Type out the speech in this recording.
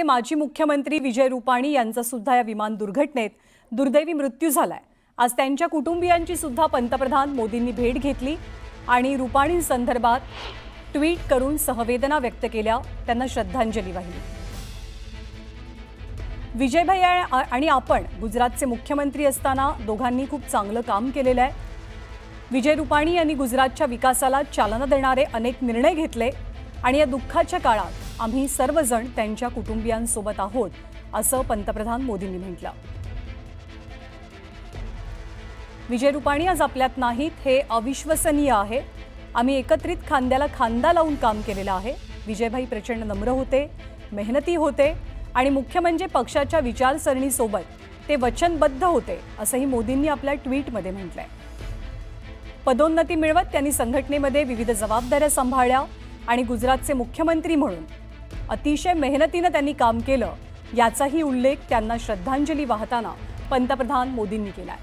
माजी मुख्यमंत्री विजय रुपाणी यांचा सुद्धा या विमान दुर्घटनेत दुर्दैवी मृत्यू झालाय। आज त्यांच्या कुटुंबियांची सुद्धा पंतप्रधान मोदींनी भेट घेतली आणि रुपाणींसंदर्भात ट्विट करून सहवेदना व्यक्त केल्या, त्यांना श्रद्धांजली वाहिली। विजय भाई आणि आपण गुजरातचे मुख्यमंत्री असताना दोघांनी खूप चांगलं काम केलेलं आहे। विजय रुपाणी यांनी गुजरातच्या विकासाला चालना देणारे अनेक निर्णय घेतले आणि या दुःखाच्या काळात आम्ही सर्वजण त्यांच्या कुटुंबियांसोबत आहोत, असं पंतप्रधान मोदींनी म्हटलं। विजय रुपाणी आज आपल्यात नाहीत हे अविश्वसनीय आहे। आम्ही एकत्रित खांद्याला खांदा लावून काम केलेलं आहे। विजयभाई प्रचंड नम्र होते, मेहनती होते आणि मुख्य म्हणजे पक्षाच्या विचारसरणीसोबत ते वचनबद्ध होते, असंही मोदींनी आपल्या ट्विटमध्ये म्हटलंय। पदोन्नती मिळवत त्यांनी संघटनेमध्ये विविध जबाबदाऱ्या सांभाळल्या आणि गुजरातचे मुख्यमंत्री म्हणून अतिशय मेहनतीने त्यांनी काम केलं, याचाही उल्लेख त्यांना श्रद्धांजली वाहताना पंतप्रधान मोदींनी केलाय।